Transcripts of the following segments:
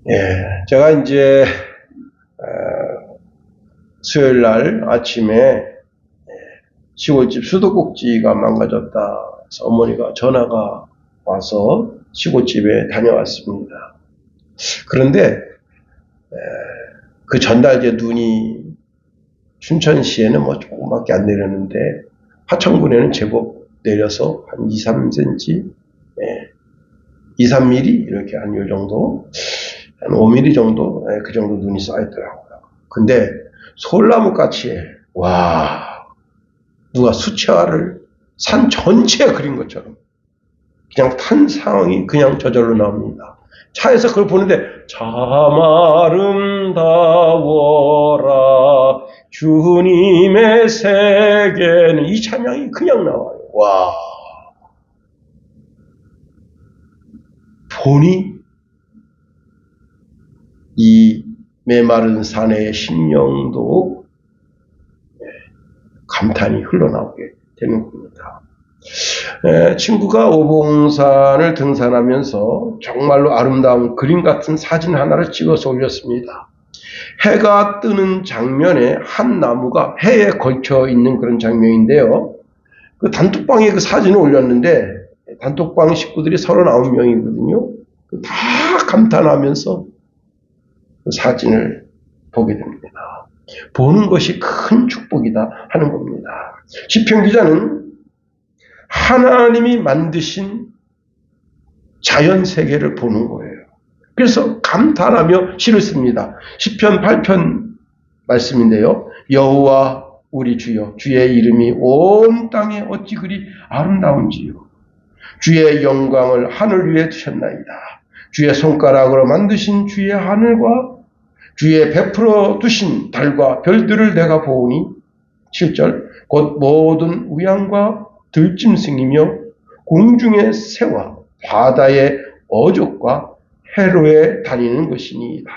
예, 제가 이제 수요일 날 아침에 시골집 수도꼭지가 망가졌다 해서 어머니가 전화가 와서 시골집에 다녀왔습니다. 그런데 그 전날에 눈이 춘천시에는 뭐 조금밖에 안 내렸는데 하천군에는 제법 내려서 한 2, 3cm, 2, 3mm 이렇게 한 요 정도, 한 5mm 정도, 그 정도 눈이 쌓였더라고요. 근데 솔나무같이 와, 누가 수채화를 산 전체에 그린 것처럼 그냥 탄 상황이 그냥 저절로 나옵니다. 차에서 그걸 보는데 참 아름다워라 주님의 세계는, 이 찬양이 그냥 나와요. 와, 보니 이 메마른 산의 심령도 감탄이 흘러나오게 되는 겁니다. 친구가 오봉산을 등산하면서 정말로 아름다운 그림 같은 사진 하나를 찍어서 올렸습니다. 해가 뜨는 장면에 한 나무가 해에 걸쳐 있는 그런 장면인데요. 그 단톡방에 그 사진을 올렸는데 단톡방 식구들이 39명이거든요. 다 감탄하면서 그 사진을 보게 됩니다. 보는 것이 큰 축복이다 하는 겁니다. 시편 기자는 하나님이 만드신 자연 세계를 보는 거예요. 그래서 감탄하며 시를 씁니다. 시편 8편 말씀인데요. 여호와 우리 주여, 주의 이름이 온 땅에 어찌 그리 아름다운지요. 주의 영광을 하늘 위에 두셨나이다. 주의 손가락으로 만드신 주의 하늘과 주의 베풀어 두신 달과 별들을 내가 보오니 7절 곧 모든 우양과 들짐승이며 공중의 새와 바다의 어족과 해로에 다니는 것이니이다.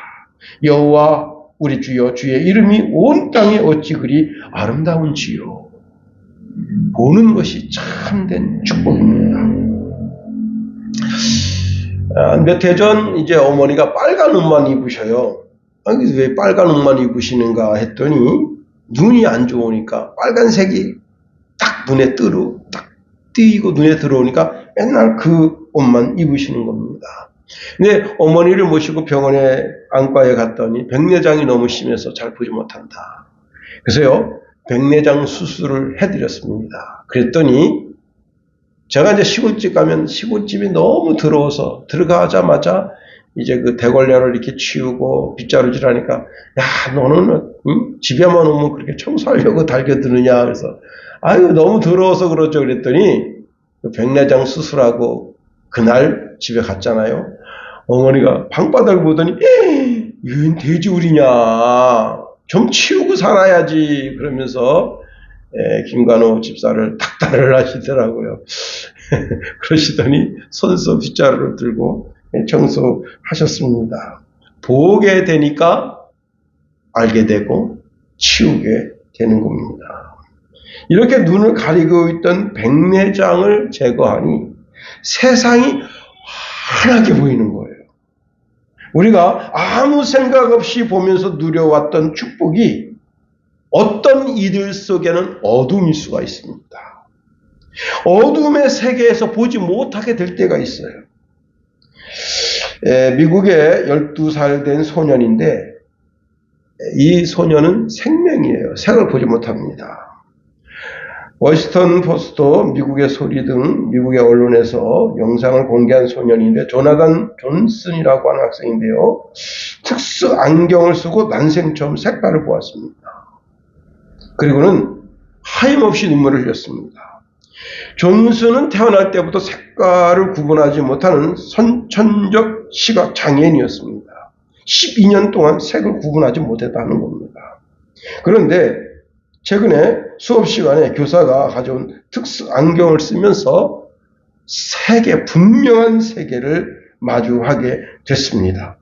여호와 우리 주여, 주의 이름이 온 땅에 어찌 그리 아름다운지요. 보는 것이 참된 축복입니다. 몇 해 전 이제 어머니가 빨간 옷만 입으셔요. 왜 빨간 옷만 입으시는가 했더니 눈이 안 좋으니까 빨간색이 딱 눈에 딱 띄고 눈에 들어오니까 맨날 그 옷만 입으시는 겁니다. 근데 어머니를 모시고 병원에 안과에 갔더니 백내장이 너무 심해서 잘 보지 못한다. 그래서요, 백내장 수술을 해드렸습니다. 그랬더니 제가 이제 시골집 가면 시골집이 너무 더러워서 들어가자마자 이제 그 대걸레를 이렇게 치우고 빗자루질 하니까, 야, 너는 집에만 오면 그렇게 청소하려고 달겨드느냐. 그래서 아유, 너무 더러워서 그렇죠. 그랬더니 백내장 수술하고 그날 집에 갔잖아요. 어머니가 방바닥을 보더니 이건 돼지우리냐, 좀 치우고 살아야지 그러면서 김관호 집사를 닥달을 하시더라고요. 그러시더니 손수 빗자루를 들고 청소하셨습니다. 보게 되니까 알게 되고 치우게 되는 겁니다. 이렇게 눈을 가리고 있던 백내장을 제거하니 세상이 환하게 보이는 거예요. 우리가 아무 생각 없이 보면서 누려왔던 축복이 어떤 이들 속에는 어둠일 수가 있습니다. 어둠의 세계에서 보지 못하게 될 때가 있어요. 미국에 12살 된 소년인데 이 소년은 생명이에요. 색을 보지 못합니다. 워싱턴 포스트, 미국의 소리 등 미국의 언론에서 영상을 공개한 소년인데 조나단 존슨이라고 하는 학생인데요. 특수 안경을 쓰고 난생 처음 색깔을 보았습니다. 그리고는 하염없이 눈물을 흘렸습니다. 존슨은 태어날 때부터 색깔을 구분하지 못하는 선천적 시각 장애인이었습니다. 12년 동안 색을 구분하지 못했다는 겁니다. 그런데 최근에 수업 시간에 교사가 가져온 특수 안경을 쓰면서 분명한 세계를 마주하게 됐습니다.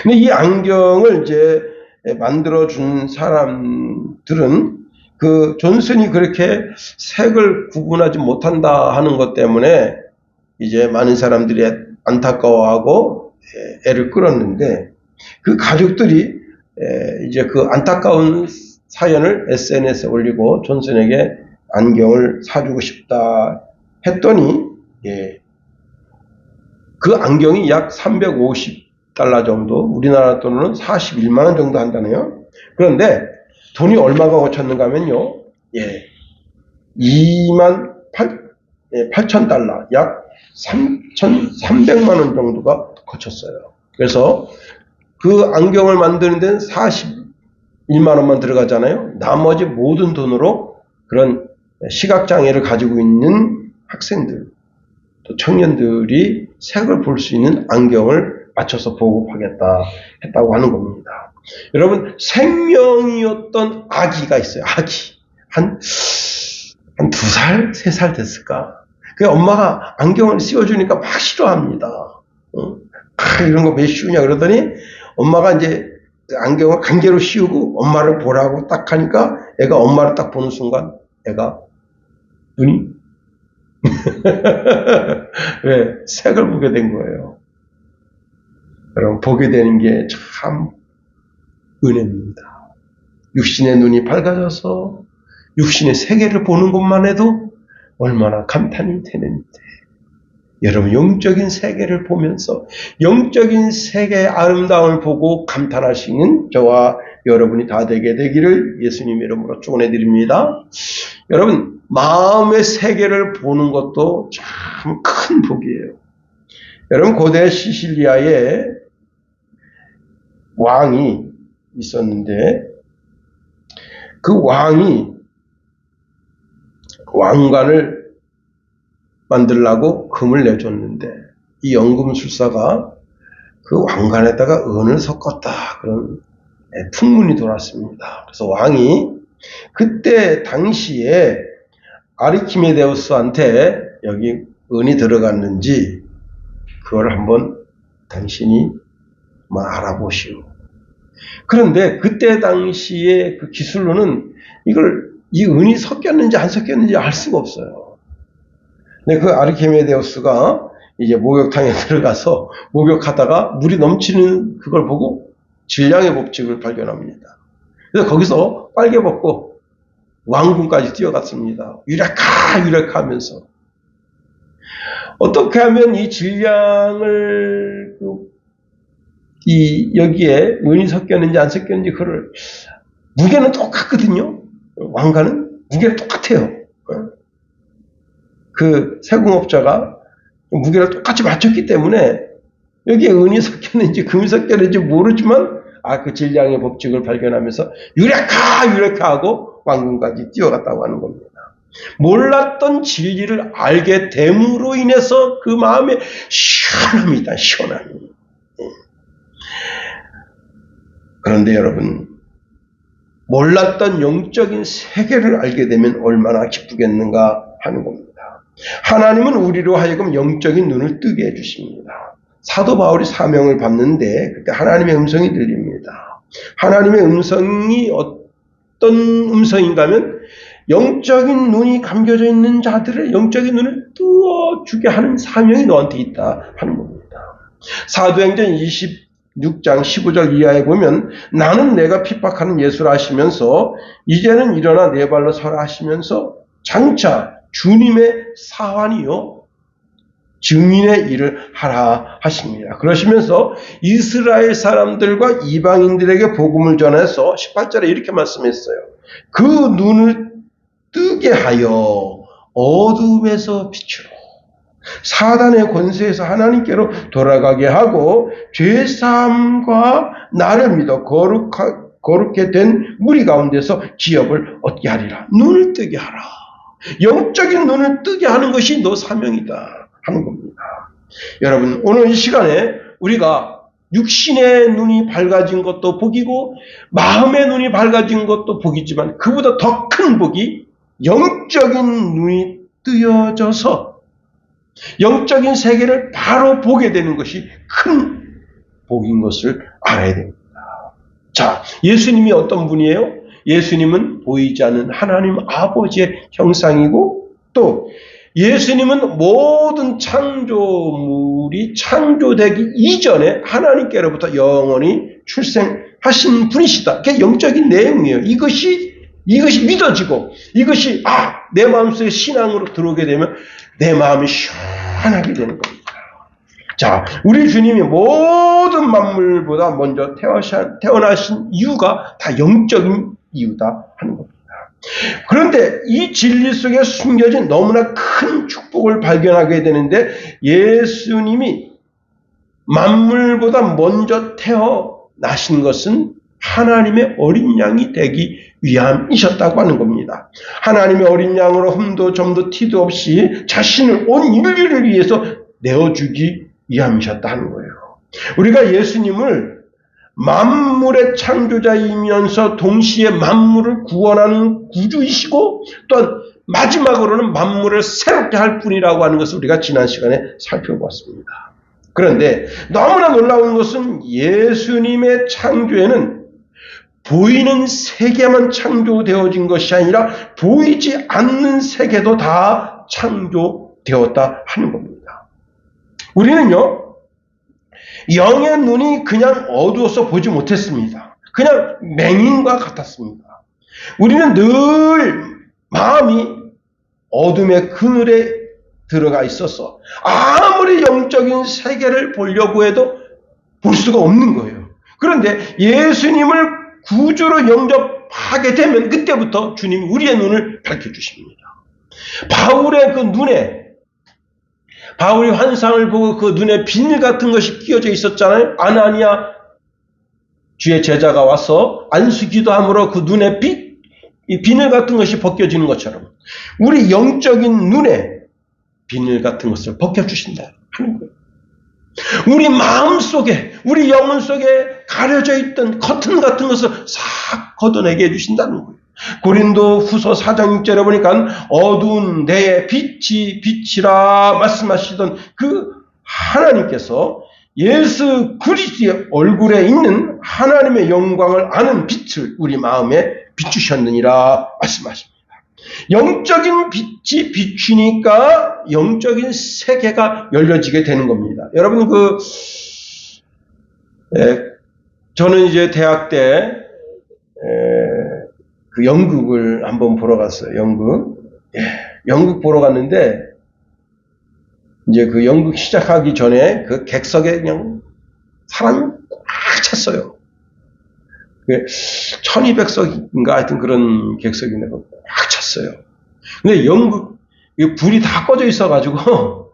근데 이 안경을 이제 만들어준 사람들은 그 존슨이 그렇게 색을 구분하지 못한다 하는 것 때문에 이제 많은 사람들이 안타까워하고 애를 끌었는데 그 가족들이 이제 그 안타까운 사연을 SNS에 올리고 존슨에게 안경을 사주고 싶다 했더니 그 안경이 약 350달러 정도, 우리나라 돈으로는 41만 원 정도 한다네요. 그런데 돈이 얼마가 거쳤는가 하면요, 2만 8천 달러, 약 3,300만 원 정도가 거쳤어요. 그래서 그 안경을 만드는 데는 41만 원만 들어가잖아요. 나머지 모든 돈으로 그런 시각장애를 가지고 있는 학생들, 또 청년들이 색을 볼 수 있는 안경을 맞춰서 보급하겠다 했다고 하는 겁니다. 여러분, 생명이었던 아기가 있어요. 아기. 한 2살, 3살 됐을까? 그 엄마가 안경을 씌워주니까 막 싫어합니다. 이런 거 왜 씌우냐 그러더니 엄마가 이제 안경을 강제로 씌우고 엄마를 보라고 딱 하니까 애가 엄마를 딱 보는 순간 애가 눈이 왜? 색을 보게 된 거예요. 여러분, 보게 되는 게 참 은혜입니다. 육신의 눈이 밝아져서 육신의 세계를 보는 것만 해도 얼마나 감탄이 되는데, 여러분, 영적인 세계를 보면서 영적인 세계의 아름다움을 보고 감탄할 수 있는 저와 여러분이 다 되게 되기를 예수님 이름으로 축원해 드립니다. 여러분, 마음의 세계를 보는 것도 참 큰 복이에요. 여러분, 고대 시실리아에 왕이 있었는데 그 왕이 왕관을 만들라고 금을 내줬는데 이 연금술사가 그 왕관에다가 은을 섞었다, 그런 풍문이 돌았습니다. 그래서 왕이 그때 당시에 아르키메데우스한테 여기 은이 들어갔는지 그걸 한번 당신이 알아보시오. 그런데 그때 당시에 그 기술로는 이 은이 섞였는지 안 섞였는지 알 수가 없어요. 근데 그 아르키메데우스가 이제 목욕탕에 들어가서 목욕하다가 물이 넘치는 그걸 보고 질량의 법칙을 발견합니다. 그래서 거기서 빨개 벗고 왕궁까지 뛰어갔습니다. 유레카 유레카 하면서 어떻게 하면 이 질량을 여기에 은이 섞였는지 안 섞였는지 그걸, 무게는 똑같거든요. 왕관은 무게가 똑같아요. 그 세공업자가 무게를 똑같이 맞췄기 때문에 여기에 은이 섞였는지 금이 섞였는지 모르지만 그 질량의 법칙을 발견하면서 유레카 유레카 하고 왕궁까지 뛰어갔다고 하는 겁니다. 몰랐던 진리를 알게 됨으로 인해서 그 마음에 시원합니다. 시원함이. 그런데 여러분, 몰랐던 영적인 세계를 알게 되면 얼마나 기쁘겠는가 하는 겁니다. 하나님은 우리로 하여금 영적인 눈을 뜨게 해주십니다. 사도 바울이 사명을 받는데 그때 하나님의 음성이 들립니다. 하나님의 음성이 어떤 음성인가 하면 영적인 눈이 감겨져 있는 자들의 영적인 눈을 뜨어주게 하는 사명이 너한테 있다 하는 겁니다. 사도행전 26장 15절 이하에 보면 나는 내가 핍박하는 예수라 하시면서 이제는 일어나 내 발로 서라 하시면서 장차 주님의 사환이요 증인의 일을 하라 하십니다. 그러시면서 이스라엘 사람들과 이방인들에게 복음을 전해서 18절에 이렇게 말씀했어요. 그 눈을 뜨게 하여 어둠에서 빛으로 사단의 권세에서 하나님께로 돌아가게 하고 죄사함과 나를 믿어 거룩게 된 무리 가운데서 기업을 얻게 하리라. 눈을 뜨게 하라. 영적인 눈을 뜨게 하는 것이 너 사명이다 하는 겁니다. 여러분, 오늘 이 시간에 우리가 육신의 눈이 밝아진 것도 복이고 마음의 눈이 밝아진 것도 복이지만 그보다 더 큰 복이 영적인 눈이 뜨여져서 영적인 세계를 바로 보게 되는 것이 큰 복인 것을 알아야 됩니다. 자, 예수님이 어떤 분이에요? 예수님은 보이지 않는 하나님 아버지의 형상이고 또 예수님은 모든 창조물이 창조되기 이전에 하나님께로부터 영원히 출생하신 분이시다. 그게 영적인 내용이에요. 이것이 믿어지고 이것이 내 마음속에 신앙으로 들어오게 되면 내 마음이 시원하게 되는 겁니다. 자, 우리 주님이 모든 만물보다 먼저 태어나신 이유가 다 영적인 이유다 하는 겁니다. 그런데 이 진리 속에 숨겨진 너무나 큰 축복을 발견하게 되는데, 예수님이 만물보다 먼저 태어나신 것은 하나님의 어린 양이 되기 위함이셨다고 하는 겁니다. 하나님의 어린 양으로 흠도 점도 티도 없이 자신을 온 인류를 위해서 내어주기 위함이셨다 하는 거예요. 우리가 예수님을 만물의 창조자이면서 동시에 만물을 구원하는 구주이시고 또한 마지막으로는 만물을 새롭게 할 뿐이라고 하는 것을 우리가 지난 시간에 살펴보았습니다. 그런데 너무나 놀라운 것은 예수님의 창조에는 보이는 세계만 창조되어진 것이 아니라 보이지 않는 세계도 다 창조되었다 하는 겁니다. 우리는요, 영의 눈이 그냥 어두워서 보지 못했습니다. 그냥 맹인과 같았습니다. 우리는 늘 마음이 어둠의 그늘에 들어가 있어서 아무리 영적인 세계를 보려고 해도 볼 수가 없는 거예요. 그런데 예수님을 구주로 영접하게 되면 그때부터 주님이 우리의 눈을 밝혀주십니다. 바울의 그 눈에, 바울이 환상을 보고 그 눈에 비늘 같은 것이 끼어져 있었잖아요. 아나니아 주의 제자가 와서 안수기도함으로 그 눈에 이 비늘 같은 것이 벗겨지는 것처럼 우리 영적인 눈에 비늘 같은 것을 벗겨주신다 하는 거예요. 우리 마음 속에, 우리 영혼 속에 가려져 있던 커튼 같은 것을 싹 걷어내게 해주신다는 거예요. 고린도 후서 4장 6절에 보니까 어두운 데에 빛이라 말씀하시던 그 하나님께서 예수 그리스도의 얼굴에 있는 하나님의 영광을 아는 빛을 우리 마음에 비추셨느니라 말씀하십니다. 영적인 빛이 비추니까 영적인 세계가 열려지게 되는 겁니다. 여러분, 저는 이제 대학 때 그 연극을 한번 보러 갔어요. 연극 보러 갔는데 이제 그 연극 시작하기 전에 그 객석에 그냥 사람이 꽉 찼어요. 1200석인가 하여튼 그런 객석인데 꽉 찼어요. 근데 연극 불이 다 꺼져 있어가지고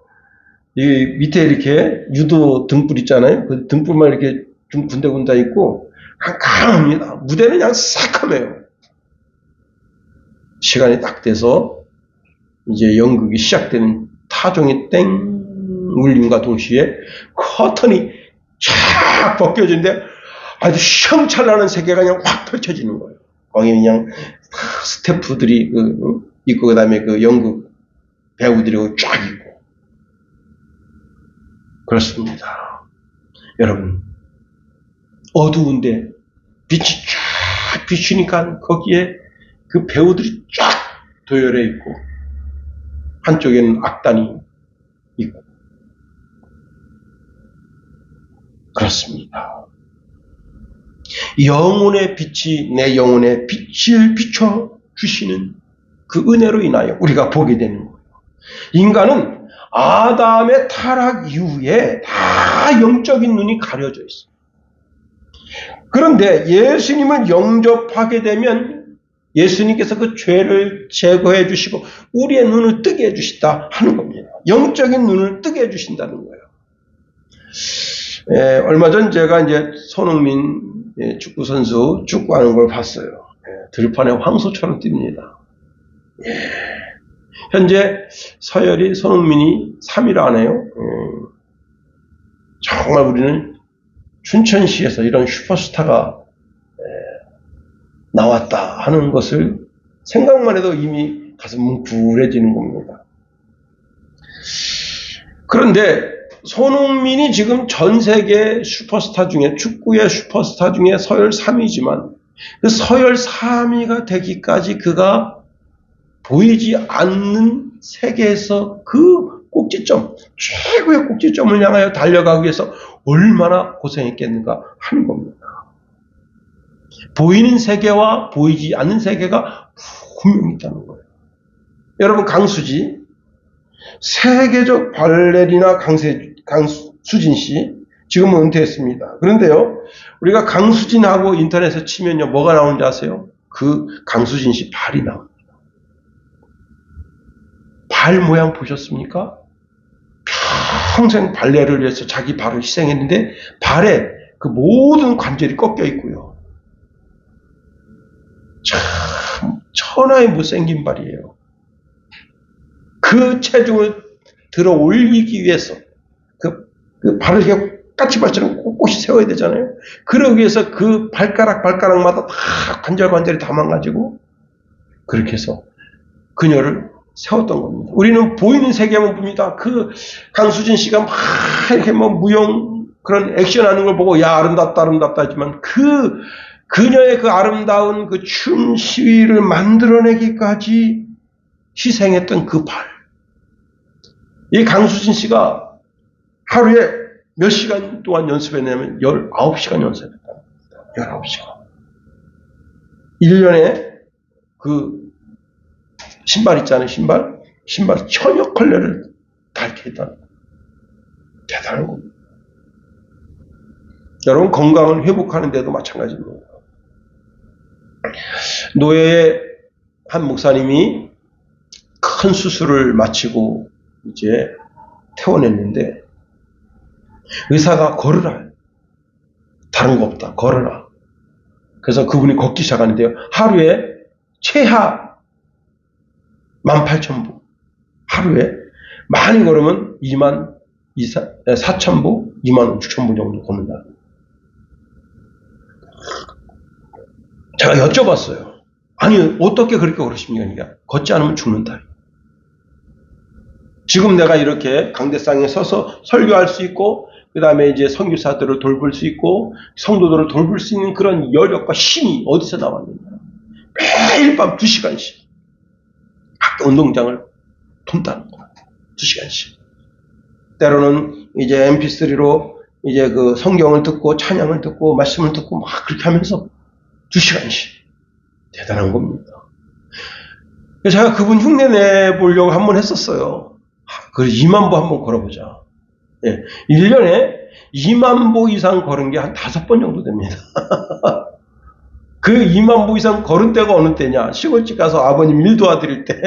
이 밑에 이렇게 유도 등불 있잖아요. 그 등불만 이렇게 좀 군데군데 있고 깜깜합니다. 무대는 그냥 새카매요. 시간이 딱 돼서 이제 연극이 시작되는 타종이 땡 울림과 동시에 커튼이 쫙 벗겨지는데 아주 시험찰나는 세계가 그냥 확 펼쳐지는 거예요. 거기 그냥 스태프들이 있고 그다음에 그 연극 배우들이 쫙 있고 그렇습니다. 여러분, 어두운데 빛이 쫙 비추니까 거기에 그 배우들이 쫙 도열해 있고 한쪽에는 악단이 있고 그렇습니다. 영혼의 빛이 내 영혼에 빛을 비춰주시는 그 은혜로 인하여 우리가 보게 되는 거예요. 인간은 아담의 타락 이후에 다 영적인 눈이 가려져 있어요. 그런데 예수님을 영접하게 되면 예수님께서 그 죄를 제거해 주시고 우리의 눈을 뜨게 해 주시다 하는 겁니다. 영적인 눈을 뜨게 해 주신다는 거예요. 얼마 전 제가 이제 손흥민 축구 선수 축구하는 걸 봤어요. 들판에 황소처럼 뜁니다. 현재 서열이 손흥민이 3위를 하네요. 정말 우리는 춘천시에서 이런 슈퍼스타가 나왔다 하는 것을 생각만 해도 이미 가슴 뭉클해지는 겁니다. 그런데 손흥민이 지금 전 세계 슈퍼스타 중에, 축구의 슈퍼스타 중에 서열 3위지만 그 서열 3위가 되기까지 그가 보이지 않는 세계에서 그 꼭지점, 최고의 꼭지점을 향하여 달려가기 위해서 얼마나 고생했겠는가 하는 겁니다. 보이는 세계와 보이지 않는 세계가 분명히 있다는 거예요. 여러분, 강수지, 세계적 발레리나 강수진 씨, 지금은 은퇴했습니다. 그런데요, 우리가 강수진하고 인터넷에 치면요, 뭐가 나오는지 아세요? 그 강수진 씨 발이 나옵니다. 발 모양 보셨습니까? 평생 발레를 위해서 자기 발을 희생했는데 발에 그 모든 관절이 꺾여 있고요. 참 천하의 못생긴 발이에요. 그 체중을 들어 올리기 위해서 그 발을 이렇게 까치발처럼 꼿꼿이 세워야 되잖아요. 그러기 위해서 그 발가락마다 다 관절이 다 망가지고 그렇게 해서 그녀를 세웠던 겁니다. 우리는 보이는 세계만 봅니다. 그 강수진 씨가 막 이렇게 뭐 무용 그런 액션하는 걸 보고 야 아름답다 하지만 그녀의 그 아름다운 그 춤 시위를 만들어내기까지 희생했던 그 발. 이 강수진 씨가 하루에 몇 시간 동안 연습했냐면 19시간 연습했다. 19시간. 1년에 그 신발 있잖아요. 신발 천여 컬레를 닳게 했다는 거예요. 대단한 겁니다. 여러분, 건강을 회복하는 데도 마찬가지입니다. 노예의 한 목사님이 큰 수술을 마치고 이제 퇴원했는데 의사가 걸으라. 다른 거 없다. 걸으라. 그래서 그분이 걷기 시작하는데요. 하루에 최하 18,000보. 하루에 많이 걸으면 24,000보, 26,000보 정도 걷는다. 제가 여쭤봤어요. 아니, 어떻게 그렇게 걸으십니까? 그러니까 걷지 않으면 죽는다. 지금 내가 이렇게 강대상에 서서 설교할 수 있고, 그 다음에 이제 선교사들을 돌볼 수 있고, 성도들을 돌볼 수 있는 그런 여력과 힘이 어디서 나왔느냐. 매일 밤 2시간씩. 학교 운동장을 돈다는 거야. 2시간씩. 때로는 이제 mp3로 이제 그 성경을 듣고, 찬양을 듣고, 말씀을 듣고, 막 그렇게 하면서 2시간씩. 대단한 겁니다. 그래서 제가 그분 흉내 내보려고 한번 했었어요. 그래서 2만 보 한번 걸어보자. 예, 1년에 2만 보 이상 걸은 게 한 5번 정도 됩니다. 그 2만 보 이상 걸은 때가 어느 때냐? 시골집 가서 아버님 일 도와드릴 때.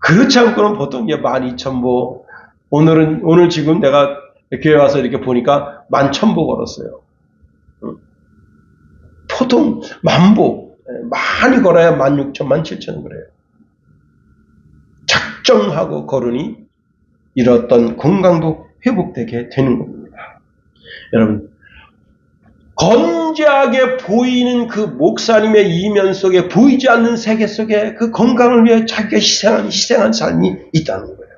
그렇지 않고는 보통 12,000보. 오늘 지금 내가 교회 와서 이렇게 보니까 11,000보 걸었어요. 보통 10,000보. 많이 걸어야 16,000, 17,000 그래요. 작정하고 걸으니 이렇던 건강도 회복되게 되는 겁니다. 여러분, 건재하게 보이는 그 목사님의 이면 속에 보이지 않는 세계 속에 그 건강을 위해 자기가 희생한 삶이 있다는 거예요.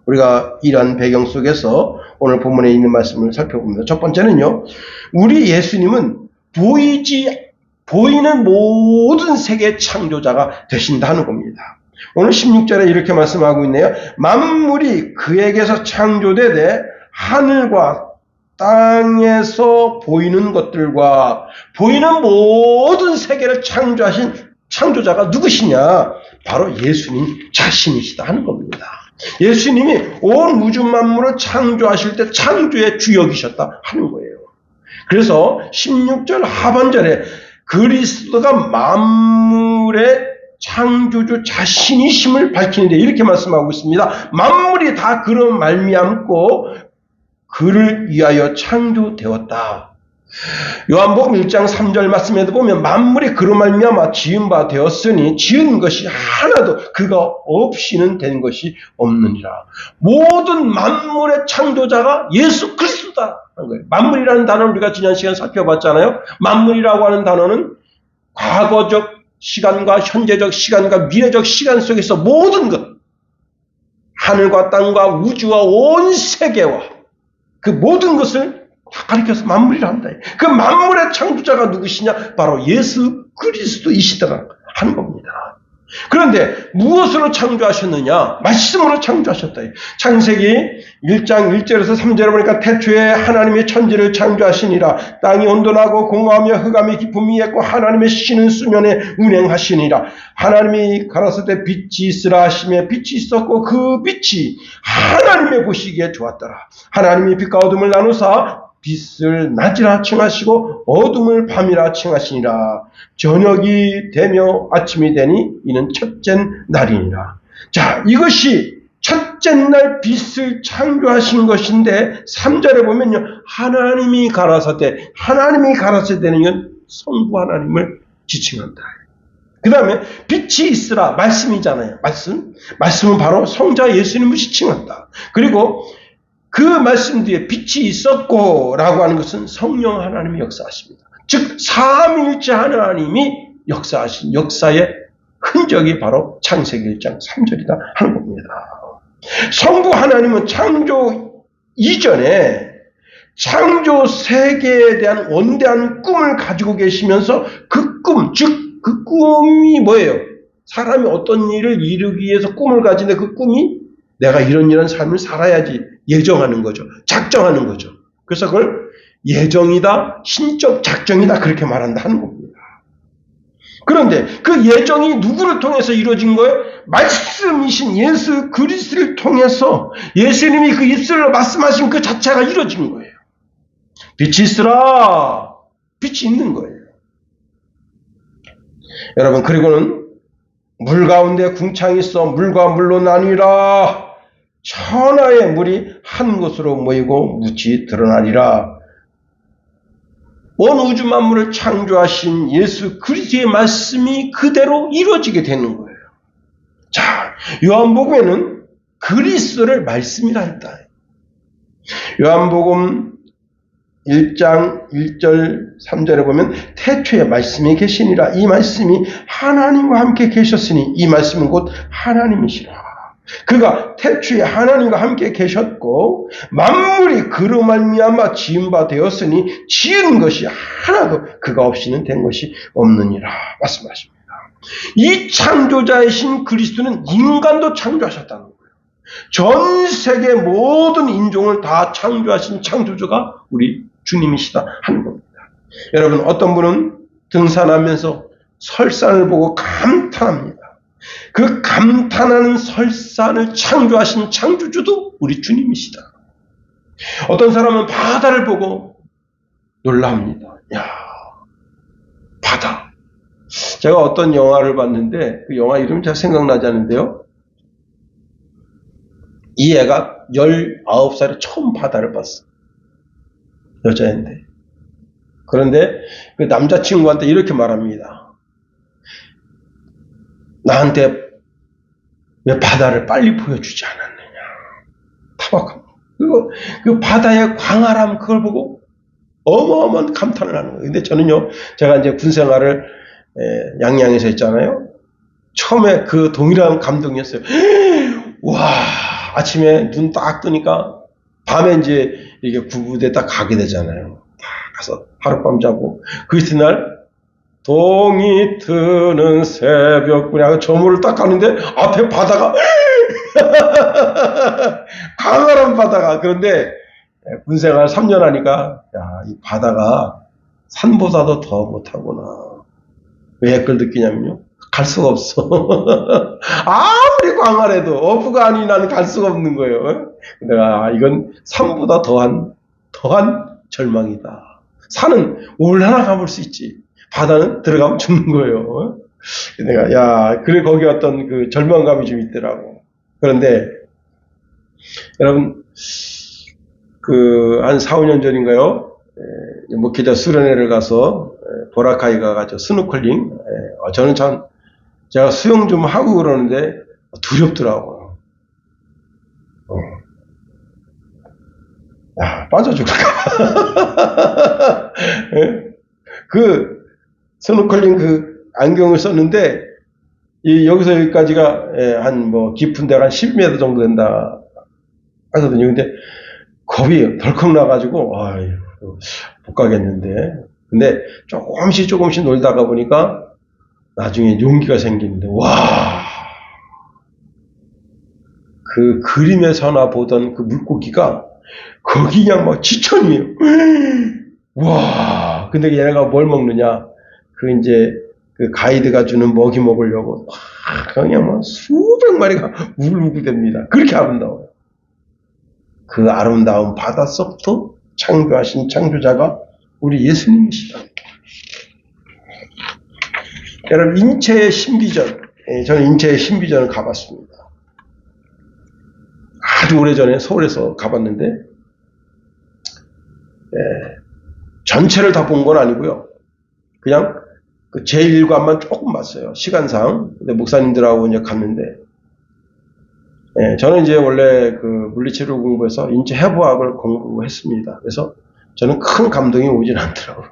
우리가 이러한 배경 속에서 오늘 본문에 있는 말씀을 살펴봅니다. 첫 번째는요, 우리 예수님은 보이는 모든 세계의 창조자가 되신다는 겁니다. 오늘 16절에 이렇게 말씀하고 있네요. 만물이 그에게서 창조되되 하늘과 땅에서 보이는 것들과 보이는 모든 세계를 창조하신 창조자가 누구시냐? 바로 예수님 자신이시다 하는 겁니다. 예수님이 온 우주 만물을 창조하실 때 창조의 주역이셨다 하는 거예요. 그래서 16절 하반절에 그리스도가 만물의 창조주 자신이심을 밝히는데 이렇게 말씀하고 있습니다. 만물이 다 그로 말미암고 그를 위하여 창조되었다. 요한복음 1장 3절 말씀에도 보면 만물이 그로 말미암아 지은 바 되었으니 지은 것이 하나도 그가 없이는 된 것이 없느니라. 모든 만물의 창조자가 예수 그리스도다 하는 거예요. 만물이라는 단어를 우리가 지난 시간 살펴봤잖아요. 만물이라고 하는 단어는 과거적 시간과 현재적 시간과 미래적 시간 속에서 모든 것, 하늘과 땅과 우주와 온 세계와 그 모든 것을 다 가리켜서 만물이라 한다. 그 만물의 창조자가 누구시냐? 바로 예수 그리스도이시더라 하는 겁니다. 그런데 무엇으로 창조하셨느냐? 말씀으로 창조하셨다. 창세기 1장 1절에서 3절에 보니까 태초에 하나님의 천지를 창조하시니라. 땅이 온돈하고 공허하며 흑암의 깊음이 있고 하나님의 신은 수면에 운행하시니라. 하나님이 가라사대 빛이 있으라 하시며 빛이 있었고 그 빛이 하나님의 보시기에 좋았더라. 하나님이 빛과 어둠을 나누사 빛을 낮이라 칭하시고 어둠을 밤이라 칭하시니라. 저녁이 되며 아침이 되니 이는 첫째 날이니라. 자, 이것이 첫째 날 빛을 창조하신 것인데 3절에 보면요. 하나님이 가라사대, 하나님이 가라사대는 건 성부 하나님을 지칭한다. 그 다음에 빛이 있으라, 말씀이잖아요. 말씀은 바로 성자 예수님을 지칭한다. 그리고 그 말씀 뒤에 빛이 있었고 라고 하는 것은 성령 하나님이 역사하십니다. 즉 삼위일체 하나님이 역사하신 역사의 흔적이 바로 창세기 1장 3절이다 하는 겁니다. 성부 하나님은 창조 이전에 창조 세계에 대한 원대한 꿈을 가지고 계시면서 그 꿈, 즉 그 꿈이 뭐예요? 사람이 어떤 일을 이루기 위해서 꿈을 가지는데 그 꿈이 내가 이런 삶을 살아야지 예정하는 거죠. 작정하는 거죠. 그래서 그걸 예정이다, 신적 작정이다 그렇게 말한다 하는 겁니다. 그런데 그 예정이 누구를 통해서 이루어진 거예요? 말씀이신 예수 그리스도를 통해서 예수님이 그 입술로 말씀하신 그 자체가 이루어진 거예요. 빛이 있으라. 빛이 있는 거예요. 여러분, 그리고는 물 가운데 궁창이 있어 물과 물로 나뉘라. 천하의 물이 한 곳으로 모이고 묻이 드러나리라. 온 우주 만물을 창조하신 예수 그리스도의 말씀이 그대로 이루어지게 되는 거예요. 자, 요한복음에는 그리스도를 말씀이라 했다. 요한복음 1장 1절 3절에 보면 태초에 말씀이 계시니라. 이 말씀이 하나님과 함께 계셨으니 이 말씀은 곧 하나님이시라. 그가 태초에 하나님과 함께 계셨고 만물이 그로 말미암아 지은 바 되었으니 지은 것이 하나도 그가 없이는 된 것이 없느니라 말씀하십니다. 이 창조자이신 그리스도는 인간도 창조하셨다는 거예요. 전 세계 모든 인종을 다 창조하신 창조주가 우리 주님이시다 하는 겁니다. 여러분, 어떤 분은 등산하면서 설산을 보고 감탄합니다. 그 감탄하는 설산을 창조하신 창조주도 우리 주님이시다. 어떤 사람은 바다를 보고 놀랍니다. 야, 바다. 제가 어떤 영화를 봤는데 그 영화 이름이 잘 생각나지 않는데요. 이 애가 19살에 처음 바다를 봤어. 여자인데. 그런데 그 남자친구한테 이렇게 말합니다. 나한테 왜 바다를 빨리 보여주지 않았느냐. 타박합니다. 그리고 그 바다의 광활함 그걸 보고 어마어마한 감탄을 하는 거예요. 근데 저는요, 제가 이제 군 생활을 양양에서 했잖아요. 처음에 그 동일한 감동이었어요. 와, 아침에 눈 딱 뜨니까 밤에 이제 이게 구부대 딱 가게 되잖아요. 딱 가서 하룻밤 자고 그 이튿날 동이 트는 새벽분에 저물을 딱 가는데 앞에 바다가 강렬한 바다가. 그런데 군생활 3년 하니까 야, 이 바다가 산보다도 더 못하구나. 왜 그걸 느끼냐면요, 갈 수가 없어. 아무리 광활해도 어부가 아닌 나는 갈 수가 없는 거예요. 내가 이건 산보다 더한 절망이다. 산은 얼마나 가볼 수 있지, 바다는 들어가면 죽는 거예요. 내가 야, 그래 거기 어떤 그 절망감이 좀 있더라고. 그런데 여러분, 그 한 4, 5년 전인가요? 목회자 수련회를 가서 보라카이 가가지고 스노클링. 저는 참 제가 수영 좀 하고 그러는데 두렵더라고요. 야, 빠져 죽을까. 그 스노클링 그 안경을 썼는데 여기서 여기까지가 한 뭐 깊은 데가 한 10m 정도 된다 하거든요. 근데 겁이 덜컥 나가지고 못 가겠는데. 근데 조금씩 놀다가 보니까 나중에 용기가 생기는데, 와, 그 그림에서나 보던 그 물고기가 거기 그냥 막 지천이에요. 와, 근데 얘네가 뭘 먹느냐? 그 가이드가 주는 먹이 먹으려고 그냥 막 수백 마리가 우글우글댑니다. 그렇게 아름다워요. 그 아름다운 바닷속도 창조하신 창조자가 우리 예수님이시다. 여러분, 인체의 신비전, 저는 인체의 신비전을 가봤습니다. 아주 오래전에 서울에서 가봤는데, 전체를 다 본 건 아니고요. 그냥 그 제1관만 조금 봤어요. 시간상. 근데 목사님들하고 이제 갔는데, 저는 이제 원래 그 물리치료 공부해서 인체 해부학을 공부했습니다. 그래서 저는 큰 감동이 오진 않더라고요.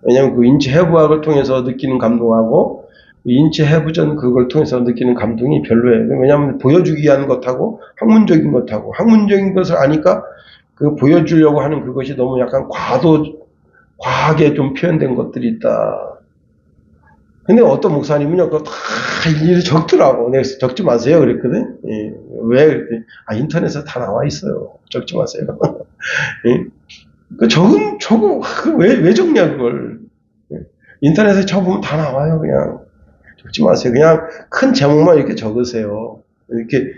왜냐하면 그 인체 해부학을 통해서 느끼는 감동하고 인체 해부전 그걸 통해서 느끼는 감동이 별로예요. 왜냐하면 보여주기 위한 것하고 학문적인 것하고 학문적인 것을 아니까 그 보여주려고 하는 그것이 너무 약간 과하게 좀 표현된 것들이 있다. 근데 어떤 목사님은요, 그거 다 일일이 적더라고. 내가 적지 마세요. 그랬거든. 왜? 그랬더니, 인터넷에 다 나와 있어요. 적지 마세요. 왜 적냐, 그걸. 인터넷에 쳐보면 다 나와요, 그냥. 적지 마세요. 그냥 큰 제목만 이렇게 적으세요. 이렇게,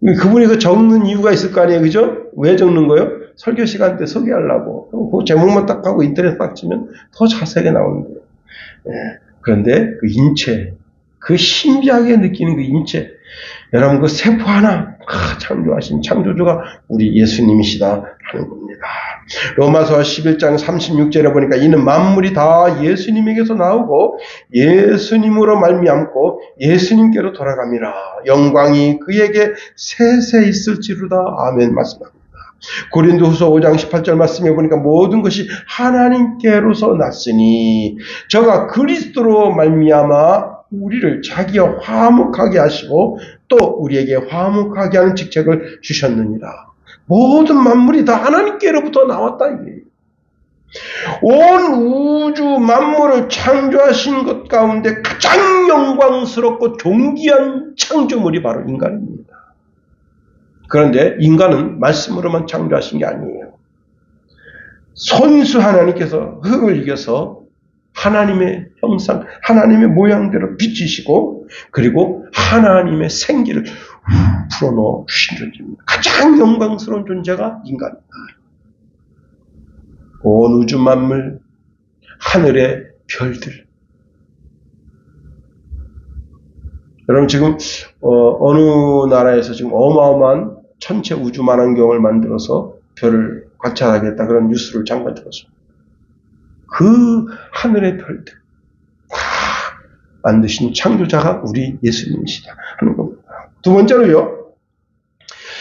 그분이 그 적는 이유가 있을 거 아니에요, 그죠? 왜 적는 거예요? 설교 시간 때 소개하려고. 그럼 그 제목만 딱 하고 인터넷 딱 치면 더 자세하게 나오는데요. 그런데 그 인체, 그 신비하게 느끼는 그 인체, 여러분 그 세포 하나 창조하신 창조주가 우리 예수님이시다 하는 겁니다. 로마서 11장 36절에 보니까 이는 만물이 다 예수님에게서 나오고 예수님으로 말미암고 예수님께로 돌아갑니다. 영광이 그에게 세세 있을지로다. 아멘 말씀합니다. 고린도후서 5장 18절 말씀해 보니까 모든 것이 하나님께로서 났으니 저가 그리스도로 말미암아 우리를 자기와 화목하게 하시고 또 우리에게 화목하게 하는 직책을 주셨느니라. 모든 만물이 다 하나님께로부터 나왔다 이게. 온 우주 만물을 창조하신 것 가운데 가장 영광스럽고 존귀한 창조물이 바로 인간입니다. 그런데 인간은 말씀으로만 창조하신 게 아니에요. 손수 하나님께서 흙을 이겨서 하나님의 형상, 하나님의 모양대로 빚으시고 그리고 하나님의 생기를 풀어넣어 주신 존재입니다. 가장 영광스러운 존재가 인간입니다. 온 우주 만물, 하늘의 별들. 여러분 지금 어느 나라에서 지금 어마어마한 천체 우주 만환경을 만들어서 별을 관찰하겠다 그런 뉴스를 잠깐 들었습니다. 그 하늘의 별들 다 만드신 창조자가 우리 예수님이시다 하는 겁니다. 두 번째로요.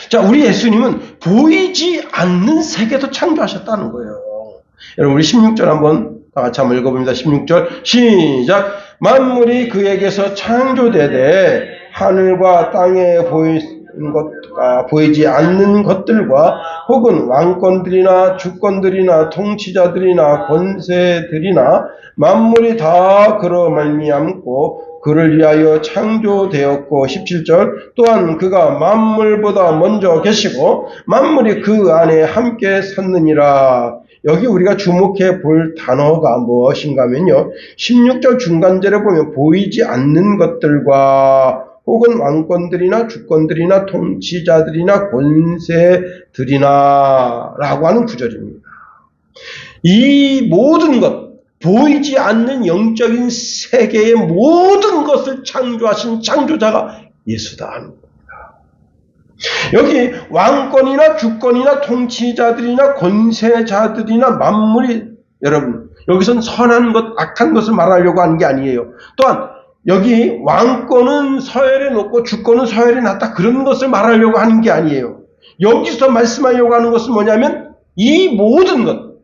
자, 우리 예수님은 보이지 않는 세계도 창조하셨다는 거예요. 여러분 우리 16절 한번 다 같이 한번 읽어봅니다. 16절 시작. 만물이 그에게서 창조되되 하늘과 땅에 보이지 않는 것들과 혹은 왕권들이나 주권들이나 통치자들이나 권세들이나 만물이 다 그로 말미암고 그를 위하여 창조되었고 17절 또한 그가 만물보다 먼저 계시고 만물이 그 안에 함께 섰느니라. 여기 우리가 주목해 볼 단어가 무엇인가 하면요. 16절 중간절에 보면 보이지 않는 것들과 혹은 왕권들이나 주권들이나 통치자들이나 권세들이나 라고 하는 구절입니다. 이 모든 것, 보이지 않는 영적인 세계의 모든 것을 창조하신 창조자가 예수다 하는 겁니다. 여기 왕권이나 주권이나 통치자들이나 권세자들이나 만물이 여러분 여기선 선한 것, 악한 것을 말하려고 하는 게 아니에요. 또한 여기 왕권은 서열에 놓고 주권은 서열에 놨다 그런 것을 말하려고 하는 게 아니에요. 여기서 말씀하려고 하는 것은 뭐냐면 이 모든 것,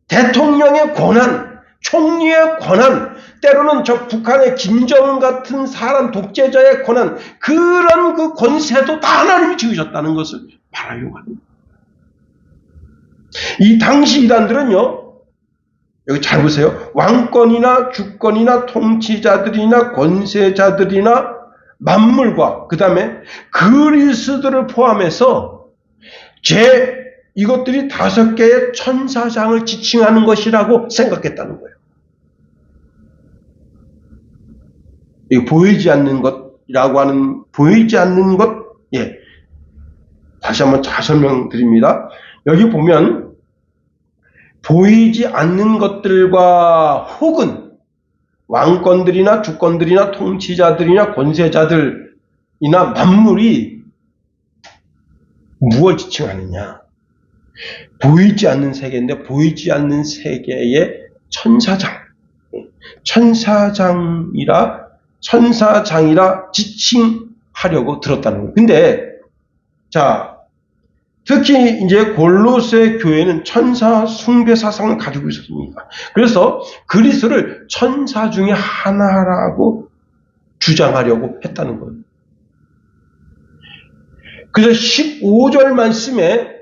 대통령의 권한, 총리의 권한, 때로는 저 북한의 김정은 같은 사람 독재자의 권한, 그런 그 권세도 다 하나님이 지으셨다는 것을 말하려고 합니다. 이 당시 이단들은요, 여기 잘 보세요. 왕권이나 주권이나 통치자들이나 권세자들이나 만물과 그 다음에 그리스도를 포함해서 이것들이 5개의 천사장을 지칭하는 것이라고 생각했다는 거예요. 이 보이지 않는 것이라고 하는, 보이지 않는 것, 다시 한번 잘 설명드립니다. 여기 보면 보이지 않는 것들과 혹은 왕권들이나 주권들이나 통치자들이나 권세자들이나 만물이 무엇을 지칭하느냐? 보이지 않는 세계인데 보이지 않는 세계의 천사장이라 지칭하려고 들었다는 거예요. 근데 특히 이제 골로새 교회는 천사 숭배 사상을 가지고 있었습니다. 그래서 그리스도를 천사 중에 하나라고 주장하려고 했다는 거예요. 그래서 15절 말씀에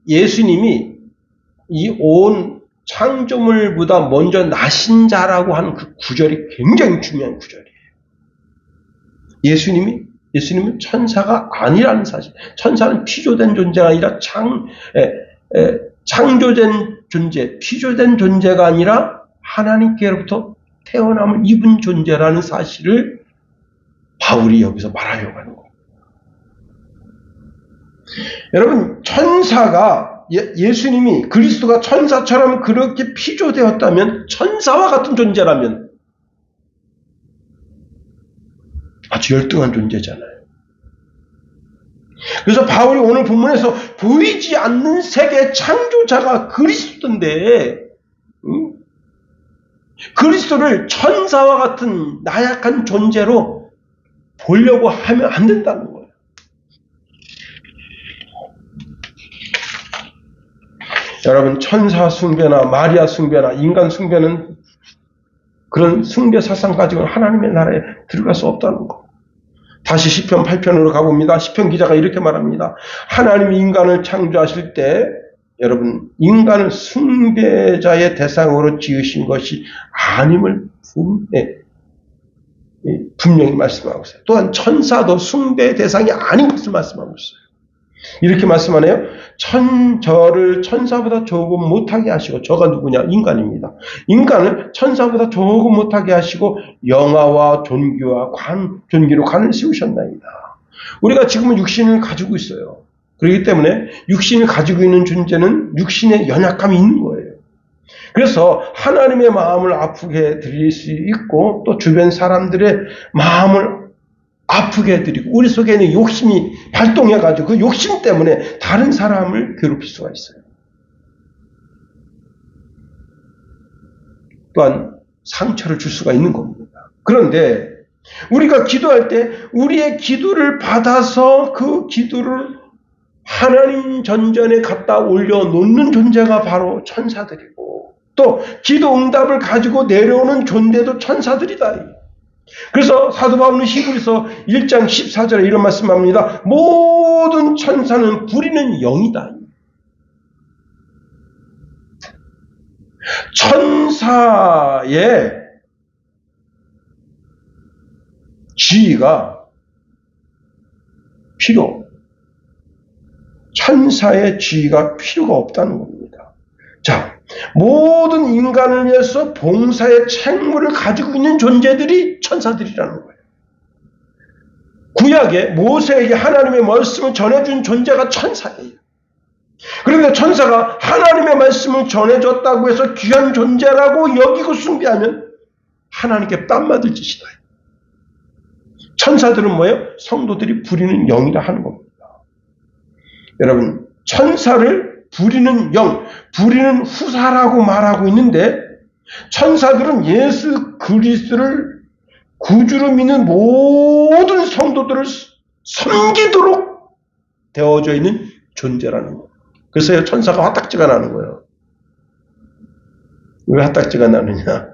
예수님이 이 온 창조물보다 먼저 나신 자라고 하는 그 구절이 굉장히 중요한 구절이에요. 예수님은 천사가 아니라는 사실. 천사는 피조된 존재가 아니라 창조된 존재, 피조된 존재가 아니라 하나님께로부터 태어남을 입은 존재라는 사실을 바울이 여기서 말하려고 하는 거예요. 여러분, 예수님이 그리스도가 천사처럼 그렇게 피조되었다면, 천사와 같은 존재라면 아주 열등한 존재잖아요. 그래서 바울이 오늘 본문에서 보이지 않는 세계 창조자가 그리스도인데, 그리스도를 천사와 같은 나약한 존재로 보려고 하면 안 된다는 거예요. 여러분, 천사 숭배나 마리아 숭배나 인간 숭배는 그런 숭배 사상 가지고는 하나님의 나라에 들어갈 수 없다는 거. 다시 시편 8편으로 가봅니다. 시편 기자가 이렇게 말합니다. 하나님이 인간을 창조하실 때 여러분, 인간을 숭배자의 대상으로 지으신 것이 아님을 분명히 말씀하고 있어요. 또한 천사도 숭배의 대상이 아닌 것을 말씀하고 있어요. 이렇게 말씀하네요. 저를 천사보다 조금 못하게 하시고, 저가 누구냐? 인간입니다. 인간을 천사보다 조금 못하게 하시고 영화와 존귀로 관을 씌우셨나이다. 우리가 지금은 육신을 가지고 있어요. 그렇기 때문에 육신을 가지고 있는 존재는 육신의 연약함이 있는 거예요. 그래서 하나님의 마음을 아프게 드릴 수 있고, 또 주변 사람들의 마음을 아프게 해드리고, 우리 속에는 욕심이 발동해가지고 그 욕심 때문에 다른 사람을 괴롭힐 수가 있어요. 또한 상처를 줄 수가 있는 겁니다. 그런데 우리가 기도할 때 우리의 기도를 받아서 그 기도를 하나님 전전에 갖다 올려놓는 존재가 바로 천사들이고, 또 기도 응답을 가지고 내려오는 존재도 천사들이다. 그래서 사도 바울은 히브리서 1장 14절에 이런 말씀합니다. 모든 천사는 부리는 영이다. 천사의 지위가 천사의 지위가 필요가 없다는 겁니다. 모든 인간을 위해서 봉사의 책무를 가지고 있는 존재들이 천사들이라는 거예요. 구약에 모세에게 하나님의 말씀을 전해준 존재가 천사예요. 그런데 천사가 하나님의 말씀을 전해줬다고 해서 귀한 존재라고 여기고 숭배하면 하나님께 뺨맞을 짓이다. 천사들은 뭐예요? 성도들이 부리는 영이라 하는 겁니다. 여러분, 천사를 부리는 영, 부리는 후사라고 말하고 있는데, 천사들은 예수 그리스도를 구주로 믿는 모든 성도들을 섬기도록 되어져 있는 존재라는 거예요. 그래서 천사가 화딱지가 나는 거예요. 왜 화딱지가 나느냐?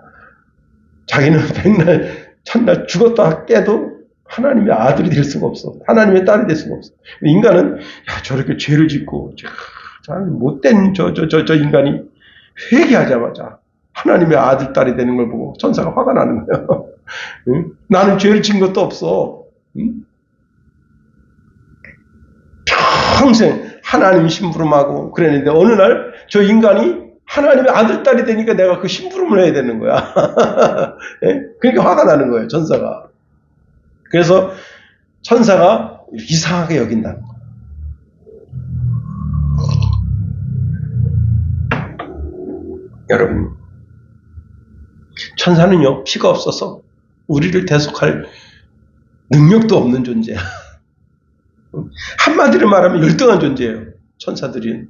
자기는 백날 천날 죽었다 깨도 하나님의 아들이 될 수가 없어. 하나님의 딸이 될 수가 없어. 인간은 저렇게 죄를 짓고 못된 저 인간이 회개하자마자 하나님의 아들, 딸이 되는 걸 보고 천사가 화가 나는 거예요. 응? 나는 죄를 진 것도 없어. 응? 평생 하나님 심부름하고 그랬는데 어느 날 저 인간이 하나님의 아들, 딸이 되니까 내가 그 심부름을 해야 되는 거야. 예? 그러니까 화가 나는 거예요, 천사가. 그래서 천사가 이상하게 여긴다는 거예요. 여러분, 천사는요, 피가 없어서 우리를 대속할 능력도 없는 존재야. 한마디로 말하면 열등한 존재예요, 천사들이.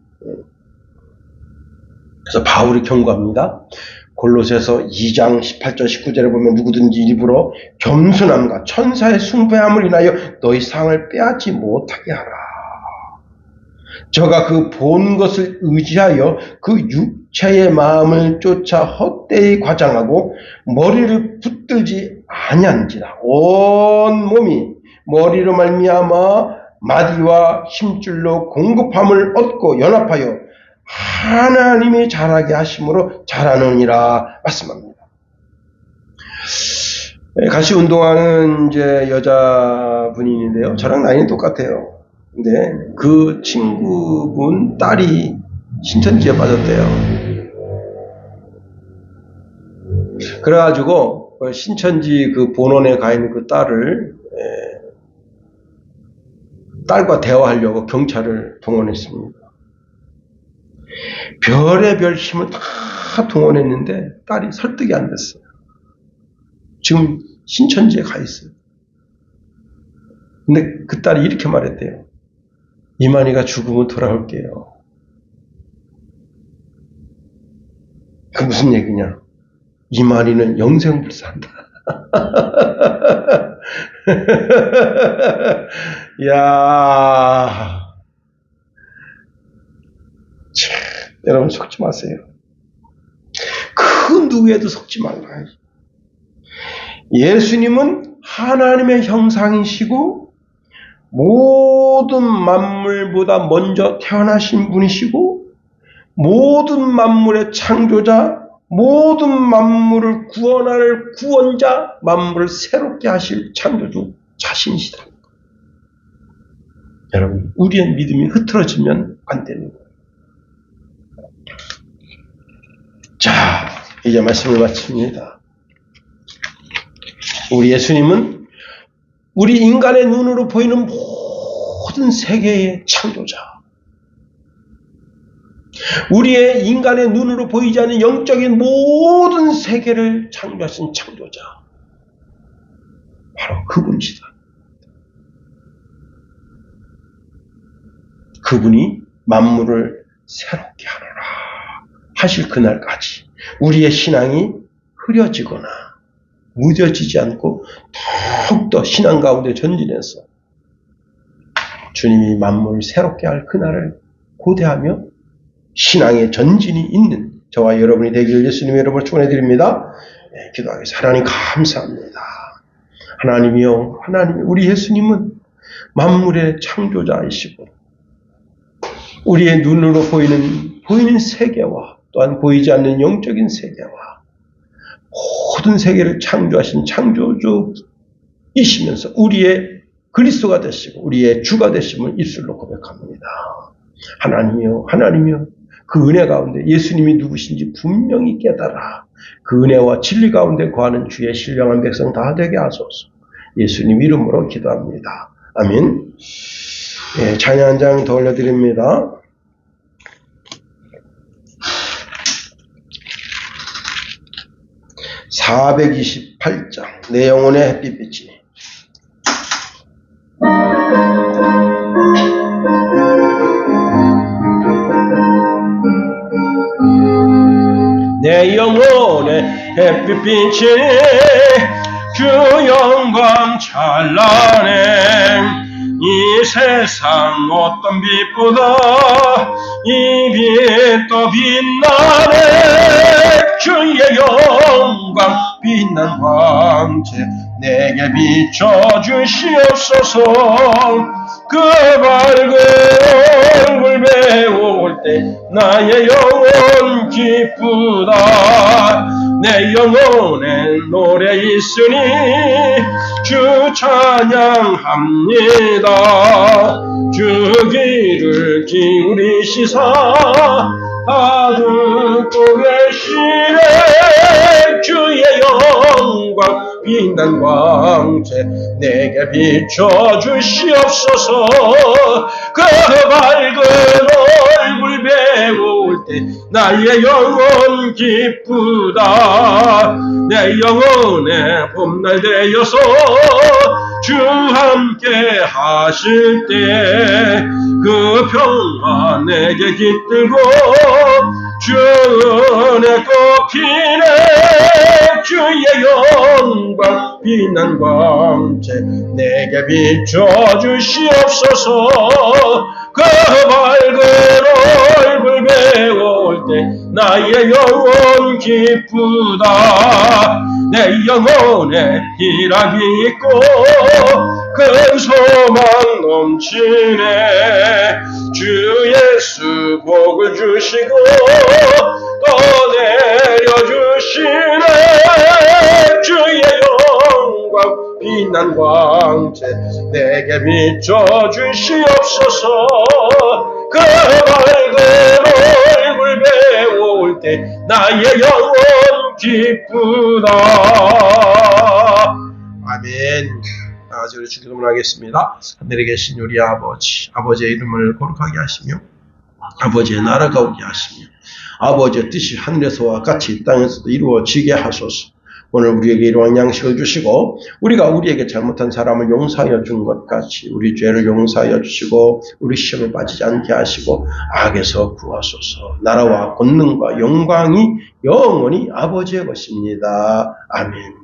그래서 바울이 경고합니다. 골로새서 2장 18절 19절에 보면 누구든지 일부러 겸손함과 천사의 숭배함을 인하여 너희 상을 빼앗지 못하게 하라. 저가 그 본 것을 의지하여 그 육체의 마음을 쫓아 헛되이 과장하고 머리를 붙들지 아니한지라. 온 몸이 머리로 말미암아 마디와 힘줄로 공급함을 얻고 연합하여 하나님이 자라게 하심으로 자라느니라 말씀합니다. 같이 운동하는 이제 여자분이 있는데요. 저랑 나이는 똑같아요. 근데 그 친구분 딸이 신천지에 빠졌대요. 그래가지고 신천지 그 본원에 가 있는 그 딸을 딸과 대화하려고 경찰을 동원했습니다. 별의별 힘을 다 동원했는데 딸이 설득이 안 됐어요. 지금 신천지에 가 있어요. 근데 그 딸이 이렇게 말했대요. 이만희가 죽으면 돌아올게요. 그 무슨 얘기냐? 이만희는 영생불사한다. 이야, 여러분 속지 마세요. 그 누구에도 속지 말라. 예수님은 하나님의 형상이시고 모든 만물보다 먼저 태어나신 분이시고 모든 만물의 창조자, 모든 만물을 구원할 구원자, 만물을 새롭게 하실 창조주 자신이시다. 여러분, 우리의 믿음이 흐트러지면 안 되는 거예요. 자, 이제 말씀을 마칩니다. 우리 예수님은 우리 인간의 눈으로 보이는 모든 세계의 창조자, 우리의 인간의 눈으로 보이지 않는 영적인 모든 세계를 창조하신 창조자, 바로 그분이시다. 그분이 만물을 새롭게 하노라 하실 그날까지 우리의 신앙이 흐려지거나 무뎌지지 않고 더욱더 신앙 가운데 전진해서 주님이 만물을 새롭게 할 그날을 고대하며 신앙의 전진이 있는 저와 여러분이 되기를 예수님의 이름으로 축원해드립니다. 네, 기도하겠습니다. 하나님 감사합니다. 하나님이요, 하나님, 우리 예수님은 만물의 창조자이시고 우리의 눈으로 보이는 세계와 또한 보이지 않는 영적인 세계와 모든 세계를 창조하신 창조주이시면서 우리의 그리스도가 되시고 우리의 주가 되심을 입술로 고백합니다. 하나님이요, 하나님이요, 그 은혜 가운데 예수님이 누구신지 분명히 깨달아 그 은혜와 진리 가운데 거하는 주의 신령한 백성 다 되게 하소서. 예수님 이름으로 기도합니다. 아멘. 예, 찬양 한 장 더 올려드립니다. (428장) 내 영혼의 햇빛빛이 내 영혼의 햇빛빛이 주 영광 찬란해. 이 세상 어떤 빛보다 이 빛도 빛나네. 주의 영광 빛난 광채 내게 비춰주시옵소서. 그 밝은 얼굴 배울 때 나의 영혼 기쁘다. 내 영혼에 노래 있으니 주 찬양합니다. 주 귀를 기울이시사 다 듣고 계시네. 주의 영광 빛난 광채 내게 비춰주시옵소서. 그 밝은 얼굴 배울 때 나의 영혼 기쁘다. 내 영혼의 봄날 되어서 주 함께 하실 때 그 평화 내게 깃들고 주 은혜 꺾이네. 주의 영광 빛난 광채 내게 비춰주시옵소서. 그 밝은 얼굴 배울 때 나의 영혼 기쁘다. 내 영혼에 희락이 있고 큰 소망 넘치네. 주 예수 복을 주시고 또 내려주시네. 주의 영광 빛난 광채 내게 비춰주시옵소서. 그 밝은 얼굴 배울 때 나의 영혼 기쁘다. 아멘. 다같이 우리 주기도문 하겠습니다. 하늘에 계신 우리 아버지, 아버지의 이름을 거룩하게 하시며 아버지의 나라가 오게 하시며 아버지의 뜻이 하늘에서와 같이 땅에서도 이루어지게 하소서. 오늘 우리에게 이러한 양식을 주시고 우리가 우리에게 잘못한 사람을 용서하여 준 것 같이 우리 죄를 용서하여 주시고 우리 시험에 빠지지 않게 하시고 악에서 구하소서. 나라와 권능과 영광이 영원히 아버지의 것입니다. 아멘.